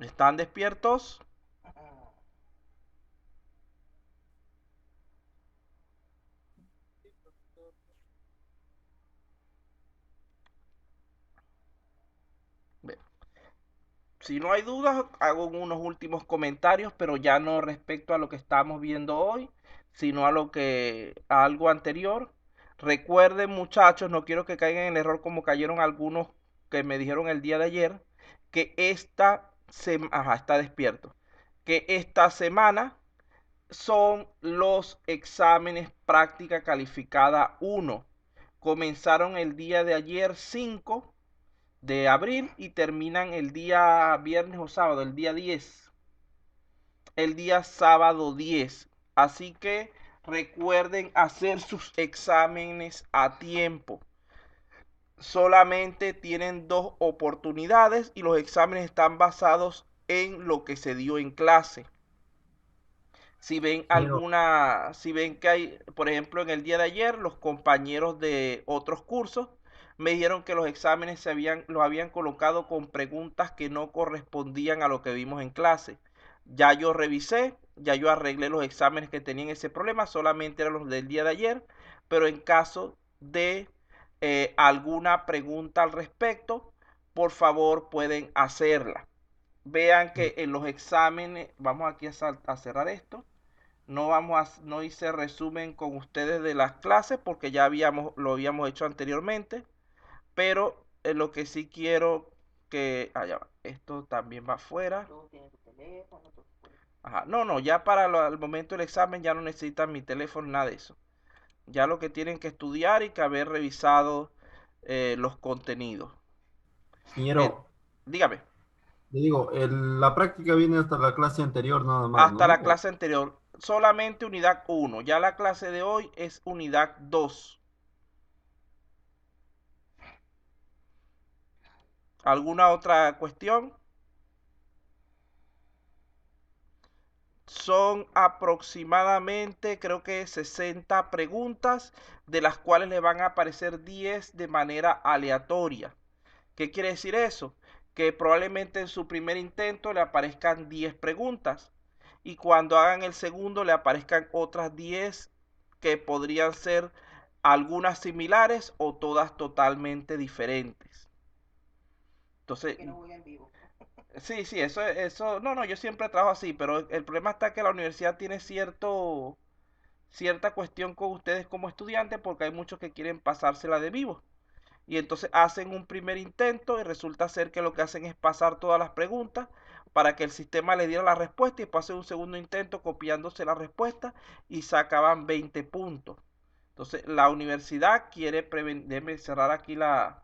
¿Están despiertos? Bien. Si no hay dudas, hago unos últimos comentarios, pero ya no respecto a lo que estamos viendo hoy, sino a algo anterior. Recuerden, muchachos, no quiero que caigan en el error como cayeron algunos que me dijeron el día de ayer, que está despierto, que esta semana son los exámenes práctica calificada 1. Comenzaron el día de ayer 5 de abril y terminan el día viernes o sábado, el día 10. El día sábado 10. Así que recuerden hacer sus exámenes a tiempo. Solamente tienen 2 oportunidades y los exámenes están basados en lo que se dio en clase. Ingeniero, Si ven que hay, por ejemplo, en el día de ayer, los compañeros de otros cursos me dijeron que los exámenes los habían colocado con preguntas que no correspondían a lo que vimos en clase. Ya yo revisé, ya yo arreglé los exámenes que tenían ese problema, solamente eran los del día de ayer, pero en caso de alguna pregunta al respecto, por favor pueden hacerla. Vean eh, que en los exámenes, vamos aquí a cerrar esto. No hice resumen con ustedes de las clases porque lo habíamos hecho anteriormente, pero lo que sí quiero ya va, esto también va afuera. Ajá, no, ya para el momento del examen ya no necesitan mi teléfono, nada de eso. Ya lo que tienen que estudiar y que haber revisado los contenidos. El, ingeniero, Dígame, le digo, la práctica viene hasta la clase anterior nada más, hasta ¿no? la clase anterior, solamente unidad 1. Ya la clase de hoy es unidad 2. ¿Alguna otra cuestión? Son aproximadamente, creo que 60 preguntas, de las cuales le van a aparecer 10 de manera aleatoria. ¿Qué quiere decir eso? Que probablemente en su primer intento le aparezcan 10 preguntas y cuando hagan el segundo le aparezcan otras 10 que podrían ser algunas similares o todas totalmente diferentes. Entonces, sí, sí, no, yo siempre trabajo así, pero el problema está que la universidad tiene cierta cuestión con ustedes como estudiantes porque hay muchos que quieren pasársela de vivo. Y entonces hacen un primer intento y resulta ser que lo que hacen es pasar todas las preguntas para que el sistema le diera la respuesta y pasen un segundo intento copiándose la respuesta y sacaban 20 puntos. Entonces la universidad quiere prevenir, déjenme cerrar aquí la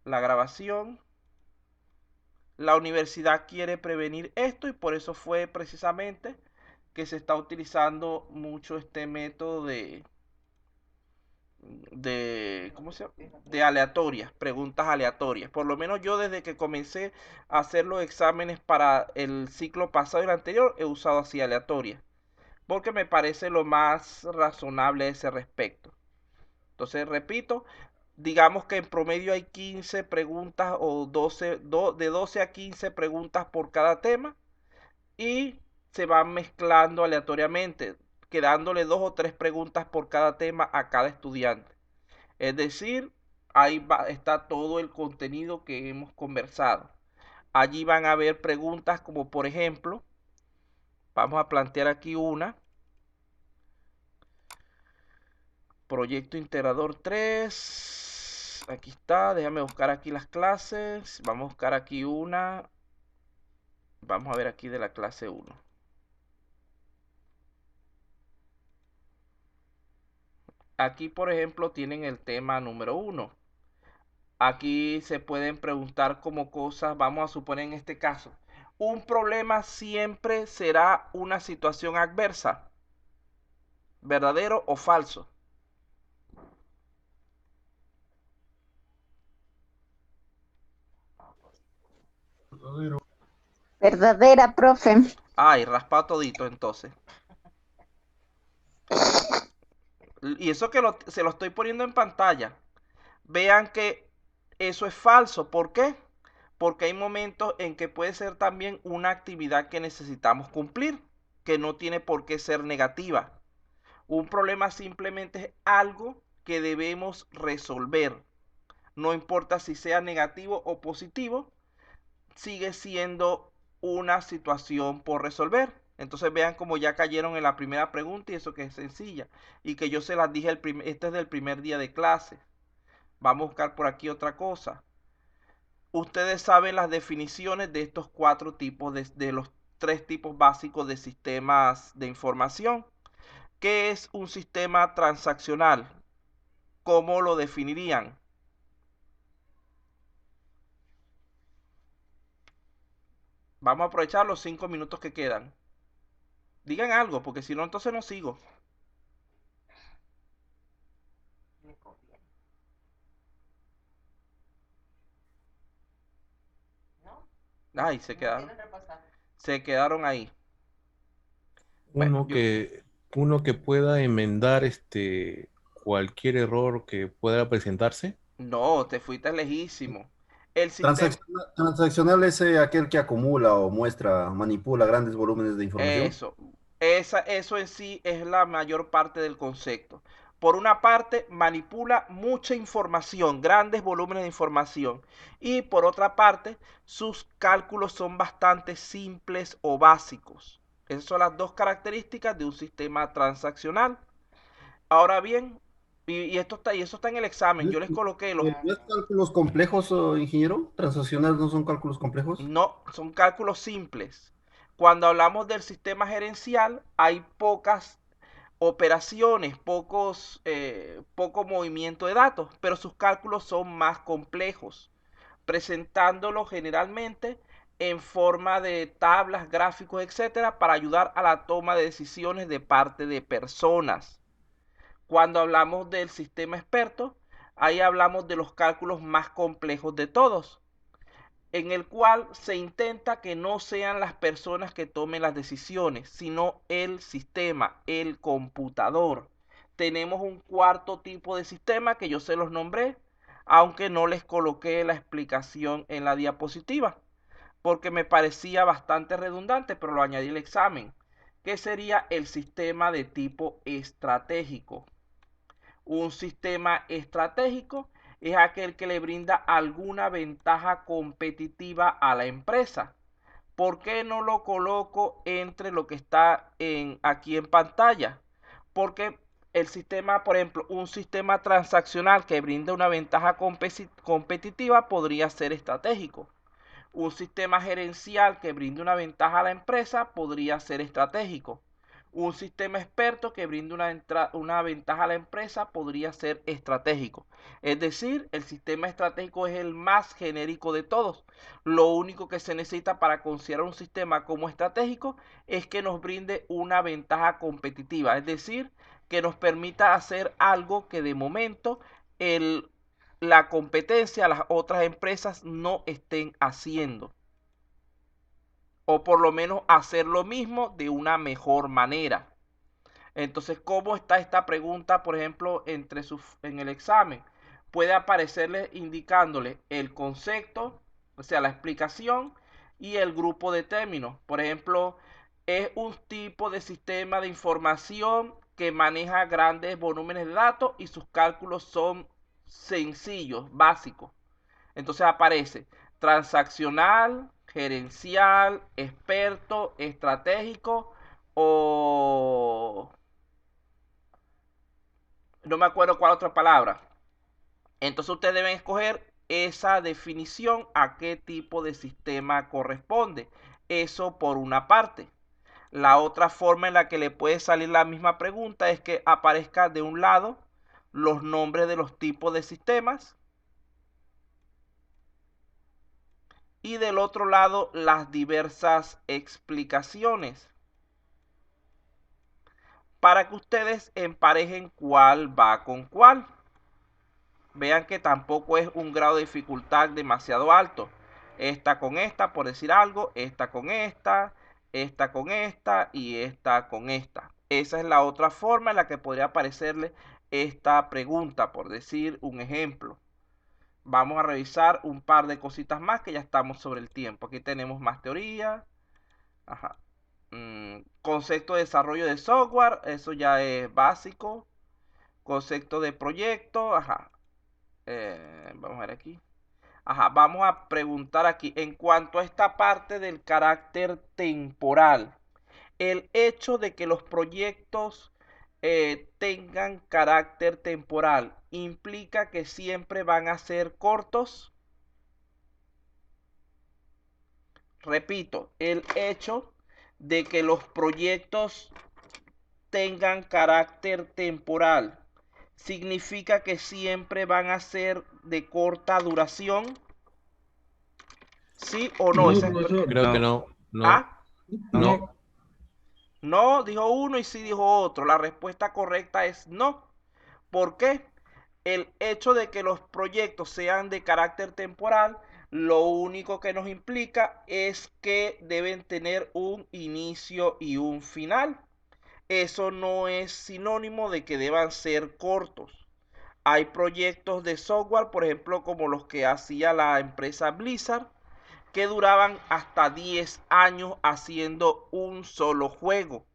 grabación. La universidad quiere prevenir esto y por eso fue precisamente que se está utilizando mucho este método ¿cómo se llama? De aleatorias, preguntas aleatorias. Por lo menos yo desde que comencé a hacer los exámenes para el ciclo pasado y el anterior he usado así aleatorias, porque me parece lo más razonable a ese respecto. Entonces, repito, digamos que en promedio hay 15 preguntas o de 12 a 15 preguntas por cada tema y se van mezclando aleatoriamente, quedándole 2 o 3 preguntas por cada tema a cada estudiante. Es decir, está todo el contenido que hemos conversado. Allí van a haber preguntas como por ejemplo, vamos a plantear aquí una, proyecto integrador 3. Aquí está, déjame buscar aquí las clases, vamos a buscar aquí una, vamos a ver aquí de la clase 1. Aquí por ejemplo tienen el tema número 1. Aquí se pueden preguntar como cosas, vamos a suponer en este caso, un problema siempre será una situación adversa, verdadero o falso. Verdadera, profe. Ay, raspa todito entonces. Y eso que se lo estoy poniendo en pantalla. Vean que eso es falso. ¿Por qué? porque hay momentos en que puede ser también una actividad que necesitamos cumplir, que no tiene por qué ser negativa. Un problema simplemente es algo que debemos resolver. No importa si sea negativo o positivo, sigue siendo una situación por resolver. Entonces vean como ya cayeron en la primera pregunta y eso que es sencilla. Y que yo se las dije, este es del primer día de clase. Vamos a buscar por aquí otra cosa. Ustedes saben las definiciones de estos cuatro tipos, de los tres tipos básicos de sistemas de información. ¿Qué es un sistema transaccional? ¿Cómo lo definirían? Vamos a aprovechar los 5 minutos que quedan. Digan algo, porque si no, entonces no sigo. Ay, se quedaron ahí. Bueno, Uno que pueda enmendar cualquier error que pueda presentarse. no, te fuiste lejísimo. El sistema, Transaccional es aquel que acumula o muestra, manipula grandes volúmenes de información. eso, eso en sí es la mayor parte del concepto. Por una parte, manipula mucha información, grandes volúmenes de información. Y por otra parte, sus cálculos son bastante simples o básicos. Esas son las dos características de un sistema transaccional. Ahora bien, y eso está en el examen. ¿No Yo les coloqué los. ¿no es cálculos complejos, ingeniero? ¿Transaccionales no son cálculos complejos? No, son cálculos simples. Cuando hablamos del sistema gerencial, hay pocas operaciones, poco movimiento de datos, pero sus cálculos son más complejos, presentándolo generalmente en forma de tablas, gráficos, etcétera, para ayudar a la toma de decisiones de parte de personas. Cuando hablamos del sistema experto, ahí hablamos de los cálculos más complejos de todos, en el cual se intenta que no sean las personas que tomen las decisiones, sino el sistema, el computador. Tenemos un cuarto tipo de sistema que yo se los nombré, aunque no les coloqué la explicación en la diapositiva, porque me parecía bastante redundante, pero lo añadí al examen, que sería el sistema de tipo estratégico. Un sistema estratégico es aquel que le brinda alguna ventaja competitiva a la empresa. ¿Por qué no lo coloco entre lo que está aquí en pantalla? Porque el sistema, por ejemplo, un sistema transaccional que brinda una ventaja competitiva podría ser estratégico. Un sistema gerencial que brinde una ventaja a la empresa podría ser estratégico. Un sistema experto que brinde una ventaja a la empresa podría ser estratégico. Es decir, el sistema estratégico es el más genérico de todos. Lo único que se necesita para considerar un sistema como estratégico es que nos brinde una ventaja competitiva. Es decir, que nos permita hacer algo que de momento la competencia, las otras empresas no estén haciendo. O por lo menos hacer lo mismo de una mejor manera. Entonces, ¿cómo está esta pregunta, por ejemplo, en el examen? Puede aparecerle indicándole el concepto, o sea, la explicación y el grupo de términos. Por ejemplo, es un tipo de sistema de información que maneja grandes volúmenes de datos y sus cálculos son sencillos, básicos. Entonces aparece transaccional, gerencial, experto, estratégico o no me acuerdo cuál otra palabra. Entonces ustedes deben escoger esa definición a qué tipo de sistema corresponde. Eso por una parte. La otra forma en la que le puede salir la misma pregunta es que aparezca de un lado los nombres de los tipos de sistemas y del otro lado las diversas explicaciones para que ustedes emparejen cuál va con cuál. Vean que tampoco es un grado de dificultad demasiado alto. Esta con esta, por decir algo, esta con esta y esta con esta. Esa es la otra forma en la que podría aparecerle esta pregunta, por decir un ejemplo. Vamos a revisar un par de cositas más que ya estamos sobre el tiempo. Aquí tenemos más teoría. Ajá. Concepto de desarrollo de software, eso ya es básico. Concepto de proyecto, ajá. Vamos a ver aquí. Ajá, vamos a preguntar aquí en cuanto a esta parte del carácter temporal. El hecho de que los proyectos tengan carácter temporal implica que siempre van a ser cortos. Repito, el hecho de que los proyectos tengan carácter temporal significa que siempre van a ser de corta duración. ¿Sí o no? No, profesor. Creo que no. ¿Ah? No. No, dijo uno y sí dijo otro. La respuesta correcta es no. ¿Por qué? El hecho de que los proyectos sean de carácter temporal, lo único que nos implica es que deben tener un inicio y un final. Eso no es sinónimo de que deban ser cortos. Hay proyectos de software, por ejemplo, como los que hacía la empresa Blizzard, que duraban hasta 10 años haciendo un solo juego.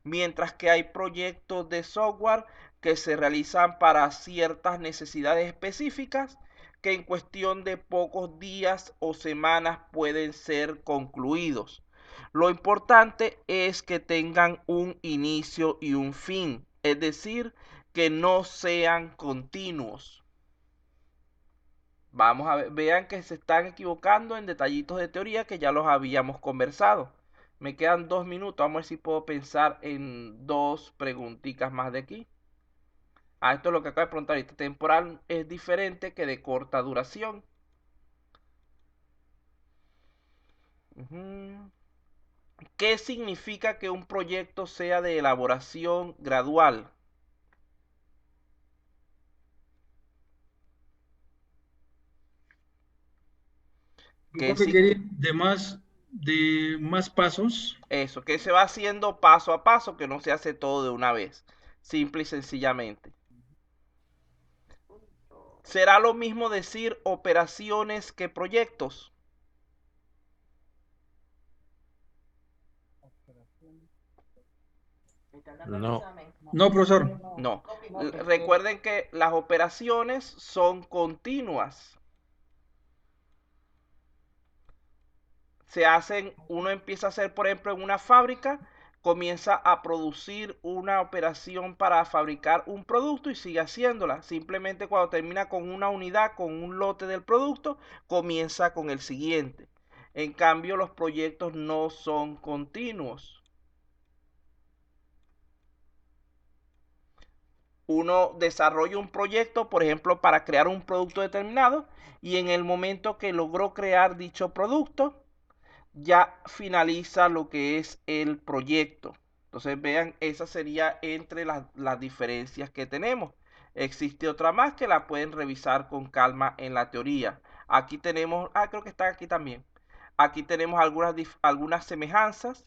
Mientras que hay proyectos de software que se realizan para ciertas necesidades específicas que en cuestión de pocos días o semanas pueden ser concluidos. Lo importante es que tengan un inicio y un fin, es decir, que no sean continuos. Vamos a ver, vean que se están equivocando en detallitos de teoría que ya los habíamos conversado. Me quedan 2 minutos, vamos a ver si puedo pensar en 2 preguntitas más de aquí. Esto es lo que acabo de preguntar ahorita. Temporal es diferente que de corta duración. ¿Qué significa que un proyecto sea de elaboración gradual? Profe, quería de más pasos. Eso, que se va haciendo paso a paso, que no se hace todo de una vez, simple y sencillamente. ¿Será lo mismo decir operaciones que proyectos? No. No, profesor. No. Recuerden que las operaciones son continuas. Uno empieza a hacer, por ejemplo, en una fábrica, comienza a producir una operación para fabricar un producto y sigue haciéndola. Simplemente cuando termina con una unidad, con un lote del producto, comienza con el siguiente. En cambio, los proyectos no son continuos. Uno desarrolla un proyecto, por ejemplo, para crear un producto determinado, y en el momento que logró crear dicho producto, ya finaliza lo que es el proyecto. Entonces vean, esa sería entre las diferencias que tenemos. Existe otra más que la pueden revisar con calma en la teoría. Aquí tenemos, creo que está aquí también. Aquí tenemos algunas semejanzas.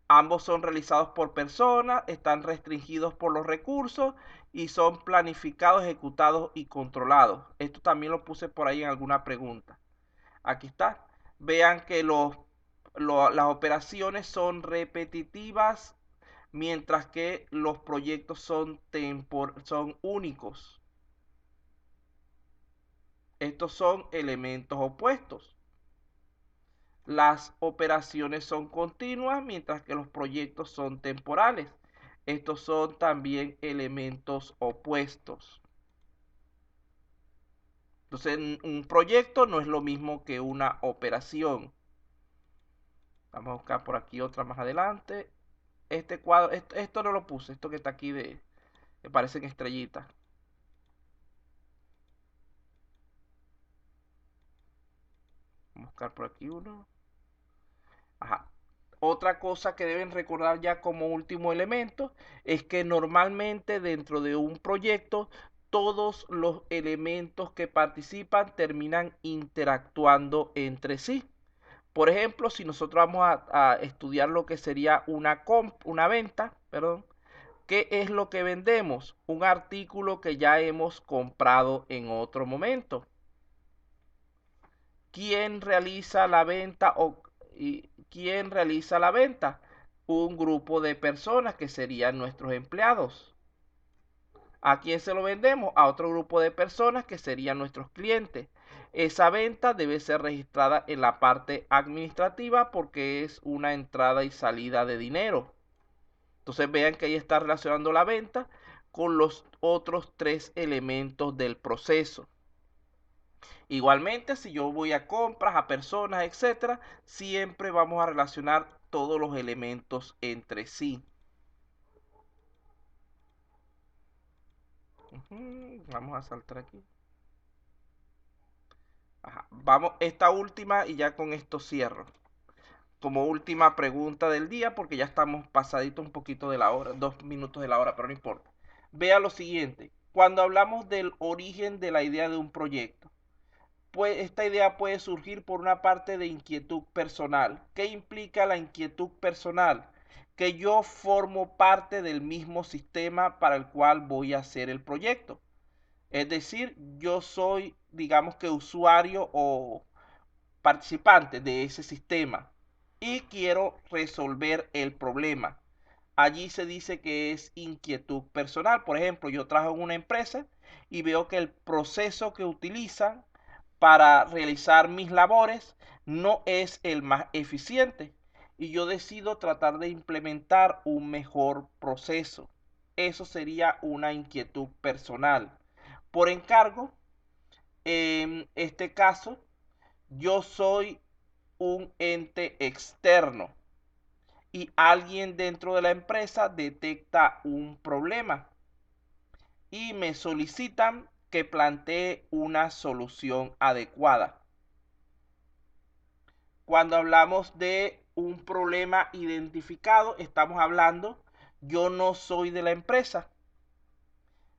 Ambos son realizados por personas, están restringidos por los recursos y son planificados, ejecutados y controlados. Esto también lo puse por ahí en alguna pregunta. Aquí está. Vean que las operaciones son repetitivas, mientras que los proyectos son únicos. Estos son elementos opuestos. Las operaciones son continuas, mientras que los proyectos son temporales. Estos son también elementos opuestos. Entonces, un proyecto no es lo mismo que una operación. Vamos a buscar por aquí otra más adelante. Este cuadro, esto no lo puse, esto que está aquí que parecen estrellitas. Vamos a buscar por aquí uno. Ajá. Otra cosa que deben recordar ya como último elemento es que normalmente dentro de un proyecto todos los elementos que participan terminan interactuando entre sí. Por ejemplo, si nosotros vamos a estudiar lo que sería una venta, perdón, ¿qué es lo que vendemos? Un artículo que ya hemos comprado en otro momento. ¿Quién realiza la venta quién realiza la venta? Un grupo de personas que serían nuestros empleados. ¿A quién se lo vendemos? A otro grupo de personas que serían nuestros clientes. Esa venta debe ser registrada en la parte administrativa porque es una entrada y salida de dinero. Entonces vean que ahí está relacionando la venta con los otros 3 elementos del proceso. Igualmente, si yo voy a compras, a personas, etcétera, siempre vamos a relacionar todos los elementos entre sí. Vamos a saltar aquí. Vamos, esta última y ya con esto cierro. Como última pregunta del día, porque ya estamos pasaditos un poquito de la hora, 2 minutos de la hora, pero no importa. Vea lo siguiente, cuando hablamos del origen de la idea de un proyecto, pues esta idea puede surgir por una parte de inquietud personal. ¿Qué implica la inquietud personal? Que yo formo parte del mismo sistema para el cual voy a hacer el proyecto. Es decir, yo soy, digamos que usuario o participante de ese sistema y quiero resolver el problema. Allí se dice que es inquietud personal. Por ejemplo, yo trabajo en una empresa y veo que el proceso que utilizan para realizar mis labores no es el más eficiente y yo decido tratar de implementar un mejor proceso. Eso sería una inquietud personal. Por encargo, en este caso, yo soy un ente externo y alguien dentro de la empresa detecta un problema y me solicitan que plantee una solución adecuada. Cuando hablamos de un problema identificado, estamos hablando, yo no soy de la empresa.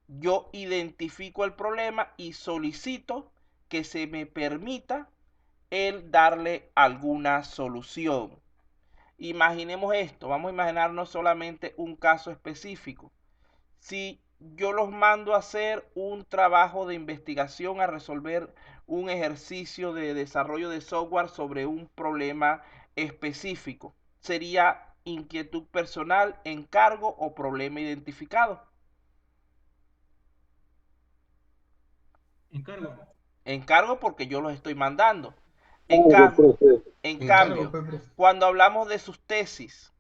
Yo identifico el problema y solicito que se me permita el darle alguna solución. Imaginemos esto, vamos a imaginarnos solamente un caso específico. Si yo los mando a hacer un trabajo de investigación, a resolver un ejercicio de desarrollo de software sobre un problema específico, sería inquietud personal, encargo o problema identificado. Encargo porque yo los estoy mandando. En cambio, cuando hablamos de sus tesis,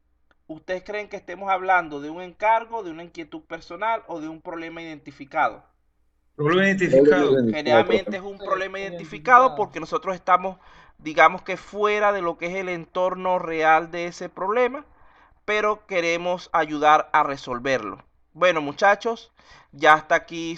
¿ustedes creen que estemos hablando de un encargo, de una inquietud personal o de un problema identificado? Problema identificado. Generalmente es un problema identificado porque nosotros estamos, digamos que fuera de lo que es el entorno real de ese problema, pero queremos ayudar a resolverlo. Bueno, muchachos, ya hasta aquí